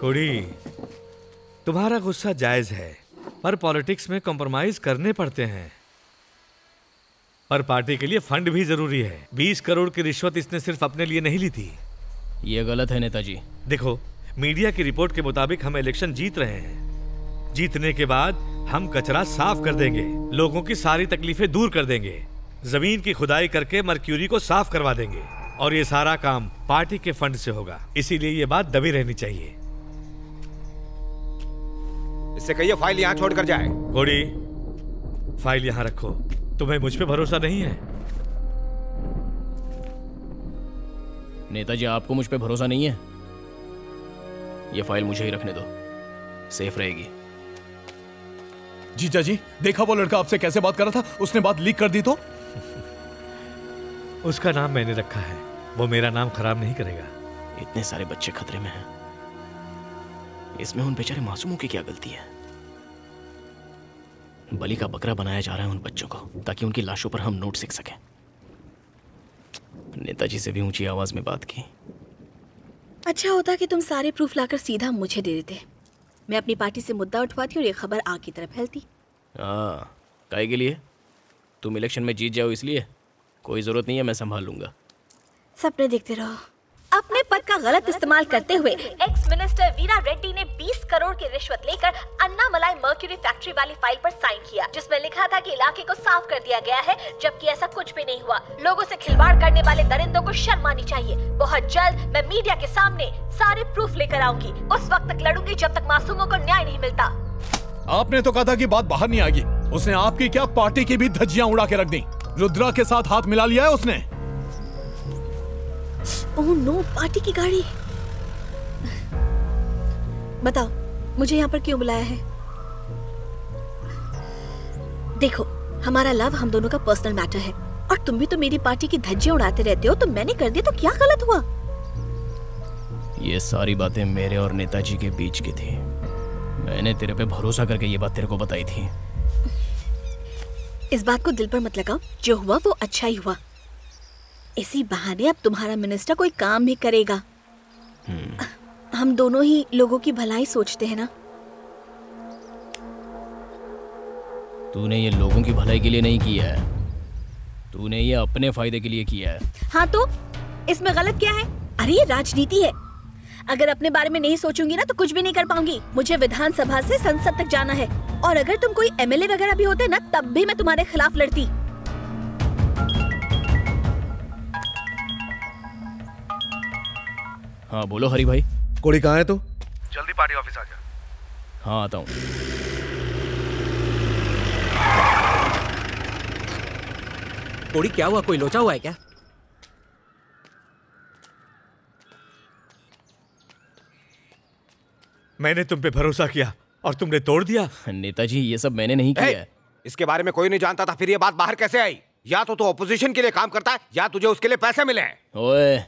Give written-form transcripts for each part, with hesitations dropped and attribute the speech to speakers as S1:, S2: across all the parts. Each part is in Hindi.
S1: कुड़ी, तुम्हारा गुस्सा जायज है, पर पॉलिटिक्स में कॉम्प्रोमाइज करने पड़ते हैं। पर पार्टी के लिए फंड भी जरूरी है। 20 करोड़ की रिश्वत इसने सिर्फ अपने लिए नहीं ली थी।
S2: ये गलत है नेताजी।
S1: देखो, मीडिया की रिपोर्ट के मुताबिक हम इलेक्शन जीत रहे हैं। जीतने के बाद हम कचरा साफ कर देंगे, लोगों की सारी तकलीफें दूर कर देंगे, जमीन की खुदाई करके मर्क्यूरी को साफ करवा देंगे, और ये सारा काम पार्टी के फंड से होगा। इसीलिए ये बात दबी रहनी चाहिए।
S3: इससे कहिए फाइल यहाँ छोड़कर जाए।
S1: कोड़ी, फाइल यहाँ रखो। तुम्हें मुझ पे भरोसा नहीं है?
S2: नेताजी, आपको मुझ पे भरोसा नहीं है? ये फाइल मुझे ही रखने दो, सेफ रहेगी।
S4: जीजा जी, देखा वो लड़का आपसे कैसे बात कर रहा था? उसने बात लीक कर दी तो?
S1: उसका नाम मैंने रखा है, वो मेरा नाम खराब नहीं करेगा।
S2: इतने सारे बच्चे खतरे में हैं, इसमें उन बेचारे मासूमों की क्या गलती है? बलि का बकरा बनाया जा रहा है उन बच्चों को, ताकि उनकी लाशों पर हम नोट सीख सकें। नेताजी से भी ऊंची आवाज में बात की।
S5: अच्छा होता कि तुम सारे प्रूफ लाकर सीधा मुझे दे देते। मैं अपनी पार्टी से मुद्दा उठवाती और ये खबर आग की तरफ फैलती।
S2: काहे के लिए? तुम इलेक्शन में जीत जाओ इसलिए? कोई जरूरत नहीं है, मैं संभाल लूंगा।
S5: सपने देखते रहो। अपने पद का गलत इस्तेमाल करते हुए एक्स मिनिस्टर वीरा रेड्डी ने 20 करोड़ की रिश्वत लेकर अन्नामलाई मर्क्यूरी फैक्ट्री वाली फाइल पर साइन किया, जिसमें लिखा था कि इलाके को साफ कर दिया गया है, जबकि ऐसा कुछ भी नहीं हुआ। लोगों से खिलवाड़ करने वाले दरिंदों को शर्म आनी चाहिए। बहुत जल्द मैं मीडिया के सामने सारे प्रूफ लेकर आऊंगी। उस वक्त तक लड़ूंगी जब तक मासूमों को न्याय नहीं मिलता।
S4: आपने तो कहा था कि बात बाहर नहीं आएगी। उसने आपकी क्या, पार्टी की भी धज्जियां उड़ा के रख दी। रुद्रा के साथ हाथ मिला लिया है उसने।
S5: ओह नो, पार्टी की गाड़ी। बताओ, मुझे यहाँ पर क्यों बुलाया है? देखो, हमारा लव हम दोनों का पर्सनल मैटर है, और तुम भी तो मेरी पार्टी की धज्जियां उड़ाते रहते हो। तो मैंने कर दिया तो क्या गलत हुआ?
S2: ये सारी बातें मेरे और नेताजी के बीच की थी। मैंने तेरे पे भरोसा करके ये बात तेरे को बताई थी।
S5: इस बात को दिल पर मत लगाओ। जो हुआ वो अच्छा ही हुआ। इसी बहाने अब तुम्हारा मिनिस्टर कोई काम भी करेगा। हम दोनों ही लोगों की भलाई सोचते हैं ना।
S2: तूने ये लोगों की भलाई के लिए नहीं किया है, तूने ये अपने फायदे के लिए किया है।
S5: हाँ तो इसमें गलत क्या है? अरे ये राजनीति है। अगर अपने बारे में नहीं सोचूंगी ना तो कुछ भी नहीं कर पाऊंगी। मुझे विधानसभा से संसद तक जाना है, और अगर तुम कोई एमएलए वगैरह भी होते ना तब भी मैं तुम्हारे खिलाफ लड़ती।
S2: हाँ बोलो हरी भाई।
S6: कोड़ी कहाँ है तू?
S7: जल्दी पार्टी ऑफिस आ जा।
S2: हाँ आता हूँ।
S8: कोड़ी क्या हुआ? कोई लोचा हुआ है क्या?
S1: मैंने तुम पे भरोसा किया और तुमने तोड़ दिया।
S2: नेताजी, ये सब मैंने नहीं किया है।
S3: इसके बारे में कोई नहीं जानता था, फिर ये बात बाहर कैसे आई? या तो तू ऑपोजिशन के लिए काम करता है, या तुझे उसके लिए पैसे मिले हैं।
S2: ओए,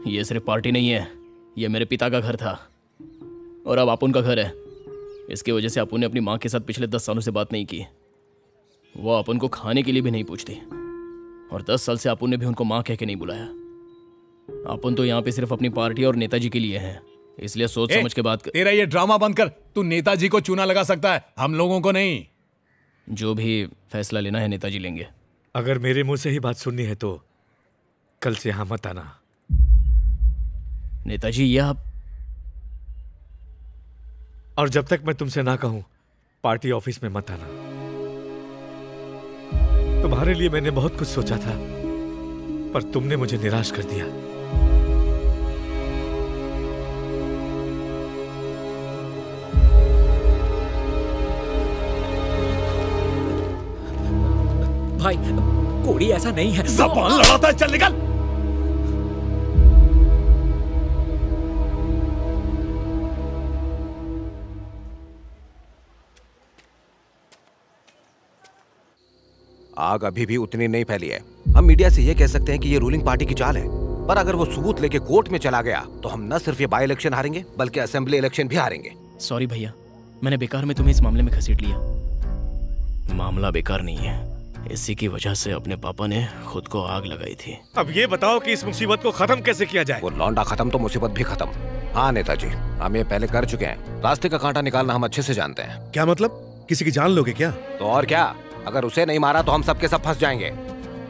S2: ये सिर्फ पार्टी नहीं है, ये मेरे पिता का घर था और अब अपुन का घर है। इसकी वजह से अपुन ने अपनी माँ के साथ पिछले 10 सालों से बात नहीं की। वो अपुन को खाने के लिए भी नहीं पूछती, और 10 साल से अपुन ने भी उनको माँ कह के नहीं बुलाया। अपुन तो यहाँ पे सिर्फ अपनी पार्टी और नेताजी के लिए है, इसलिए सोच समझ के बात कर।
S4: तेरा ये ड्रामा बंद कर। तू नेताजी को चूना लगा सकता है, हम लोगों को नहीं।
S2: जो भी फैसला लेना है नेताजी लेंगे।
S1: अगर मेरे मुंह से ही बात सुननी है तो कल से यहाँ मत आना।
S2: नेताजी, ये आप...
S1: और जब तक मैं तुमसे ना कहूं पार्टी ऑफिस में मत आना। तुम्हारे लिए मैंने बहुत कुछ सोचा था, पर तुमने मुझे निराश कर दिया।
S8: भाई, कोड़ी ऐसा नहीं है।
S4: ज़बान लड़ाता है, चल निकल।
S3: आग अभी भी उतनी नहीं फैली है। हम मीडिया से ये कह सकते हैं कि ये रूलिंग पार्टी की चाल है, पर अगर वो सबूत लेके कोर्ट में चला गया तो हम न सिर्फ ये बाई इलेक्शन हारेंगे बल्कि असेंबली इलेक्शन भी हारेंगे।
S2: सॉरी भैया, मैंने बेकार में तुम्हें इस मामले में घसीट लिया। मामला बेकार नहीं है, इसी की वजह से अपने पापा ने खुद को आग लगाई थी।
S1: अब ये बताओ कि इस मुसीबत को खत्म कैसे किया जाए?
S3: वो लौंडा खत्म तो मुसीबत भी खत्म। हाँ नेताजी, हम ये पहले कर चुके हैं। रास्ते का कांटा निकालना हम अच्छे से जानते हैं।
S6: क्या मतलब? किसी की जान लोगे क्या?
S3: तो और क्या, अगर उसे नहीं मारा तो हम सबके सब फंस जाएंगे।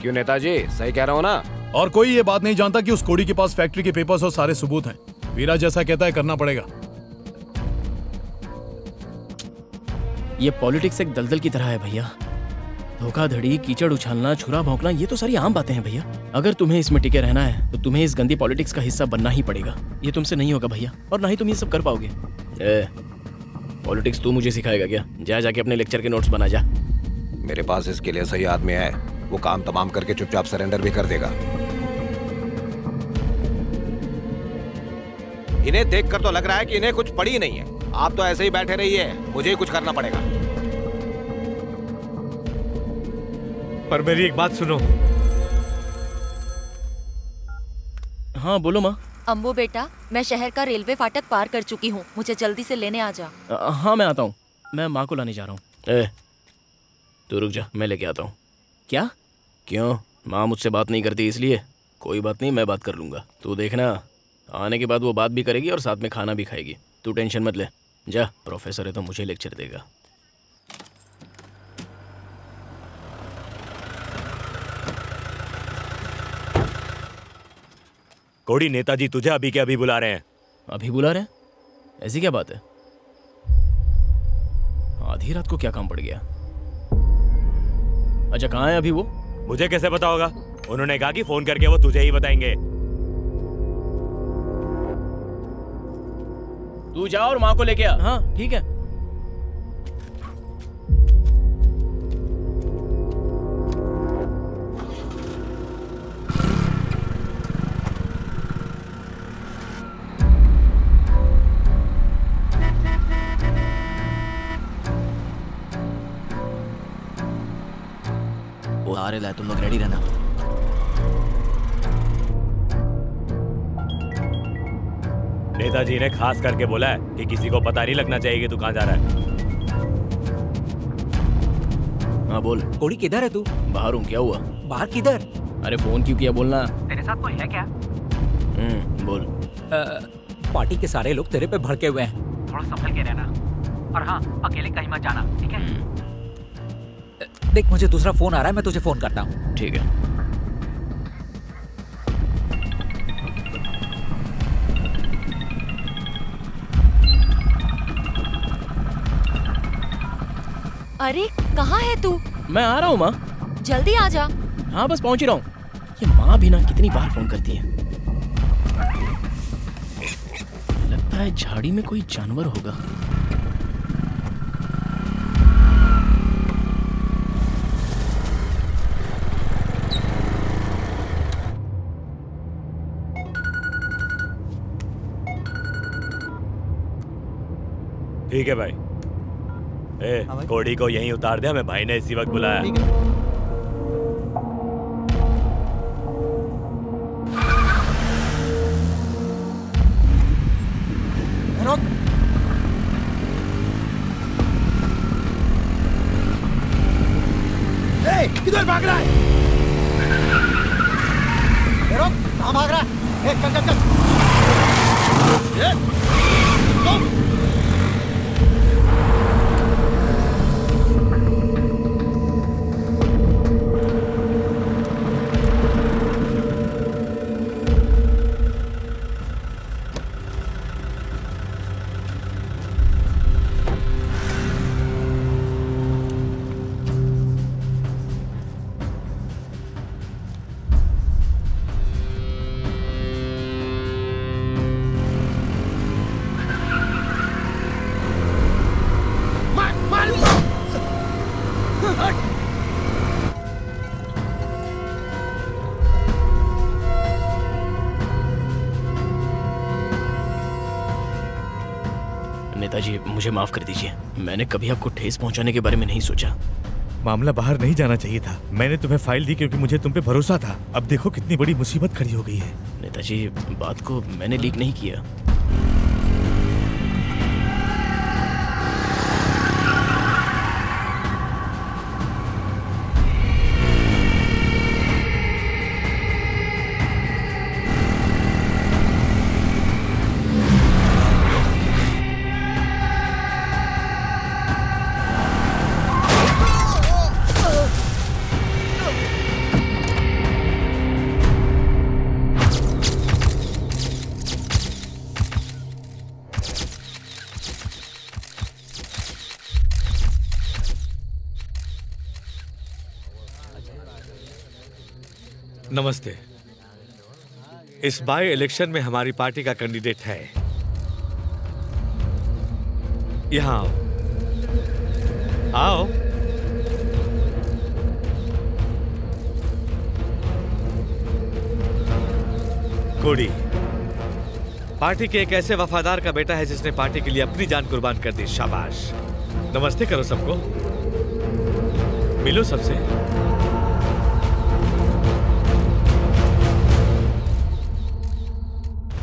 S3: क्यों नेताजी, सही कह रहा हूँ ना?
S4: और कोई ये बात नहीं जानता कि उस कोड़ी के पास फैक्ट्री के पेपर्स और सारे सबूत हैं। वीरा जैसा कहता है करना पड़ेगा।
S2: ये पॉलिटिक्स एक दलदल की तरह है भैया। धोखाधड़ी, कीचड़ उछालना, छुरा भौंकना, ये तो सारी आम बातें हैं भैया। अगर तुम्हें इसमें टिके रहना है तो तुम्हें इस गंदी पॉलिटिक्स का हिस्सा बनना ही पड़ेगा। ये तुमसे नहीं होगा भैया, और ना ही तुम ये सब कर पाओगे। पॉलिटिक्स तू मुझे सिखाएगा क्या? जा जाके अपने लेक्चर के नोट्स बना जा।
S3: मेरे पास इसके लिए सही आदमी है, वो काम तमाम करके चुपचाप सरेंडर भी कर देगा। इन्हें देखकर तो लग रहा है कि इन्हें कुछ पड़ी नहीं है। आप तो ऐसे ही बैठे रहिए, मुझे ही कुछ करना पड़ेगा।
S1: पर मेरी एक बात सुनो।
S2: हाँ बोलो माँ।
S7: अम्बू बेटा, मैं शहर का रेलवे फाटक पार कर चुकी हूँ, मुझे जल्दी से लेने आ जा।
S2: हाँ मैं आता हूँ, मैं माँ को लाने जा रहा हूँ। तू रुक जा, मैं लेके आता हूँ। क्या? क्यों? माँ मुझसे बात नहीं करती इसलिए? कोई बात नहीं, मैं बात कर लूँगा। तू देखना, आने के बाद वो बात भी करेगी और साथ में खाना भी खाएगी। तू टेंशन मत ले। जा, प्रोफेसर है तो मुझे लेक्चर देगा।
S9: कोड़ी, नेताजी तुझे अभी के अभी बुला रहे हैं।
S2: अभी बुला रहे हैं? ऐसी क्या बात है? आधी रात को क्या काम पड़ गया? अच्छा, कहाँ है अभी वो?
S9: मुझे कैसे पता होगा? उन्होंने कहा कि फोन करके वो तुझे ही बताएंगे।
S2: तू जा और माँ को लेके आ। हाँ ठीक है।
S8: वो आ रहा है, तुम लोग रेडी रहना।
S9: नेताजी ने खास करके बोला है कि किसी को पता नहीं लगना चाहिए कि तू कहाँ जा रहा है।
S2: हाँ बोल।
S8: कोड़ी किधर है तू?
S2: बाहर हूँ। क्या हुआ?
S8: बाहर किधर?
S2: अरे फोन क्यों किया? बोलना।
S8: तेरे साथ कोई है क्या?
S2: बोल।
S8: पार्टी के सारे लोग तेरे पे भड़के हुए हैं, थोड़ा संभल के रहना। और हाँ, अकेले कहीं मत जाना, ठीक है? देख, मुझे दूसरा फोन आ रहा है, मैं तुझे फोन करता हूँ।
S2: ठीक है।
S7: अरे कहाँ है तू?
S2: मैं आ रहा हूँ माँ।
S7: जल्दी आ जा।
S2: हाँ बस पहुँच ही रहा हूँ। ये माँ भी ना कितनी बार फोन करती है। लगता है झाड़ी में कोई जानवर होगा।
S9: ठीक है भाई। कोड़ी को यहीं उतार दे, हमें भाई ने इसी वक्त बुलाया।
S6: किधर भाग रहा है?
S10: रुक, कहाँ भाग रहा है? चल चल चल।
S2: नेताजी मुझे माफ कर दीजिए, मैंने कभी आपको ठेस पहुंचाने के बारे में नहीं सोचा।
S1: मामला बाहर नहीं जाना चाहिए था। मैंने तुम्हें फाइल दी क्योंकि मुझे तुम पे भरोसा था। अब देखो कितनी बड़ी मुसीबत खड़ी हो गई है।
S2: नेताजी बात को मैंने लीक नहीं किया।
S1: नमस्ते। इस बाय इलेक्शन में हमारी पार्टी का कैंडिडेट है। यहाँ आओ। आओ। कोडी पार्टी के एक ऐसे वफादार का बेटा है जिसने पार्टी के लिए अपनी जान कुर्बान कर दी। शाबाश। नमस्ते करो सबको, मिलो सबसे।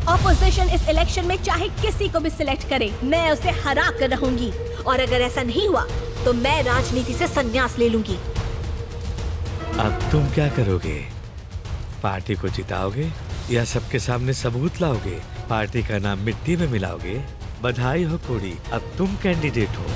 S5: ऑपोजिशन इस इलेक्शन में चाहे किसी को भी सिलेक्ट करे, मैं उसे हरा कर रहूंगी। और अगर ऐसा नहीं हुआ तो मैं राजनीति से संन्यास ले लूंगी।
S1: अब तुम क्या करोगे? पार्टी को जिताओगे या सबके सामने सबूत लाओगे? पार्टी का नाम मिट्टी में मिलाओगे? बधाई हो कोडी, अब तुम कैंडिडेट हो।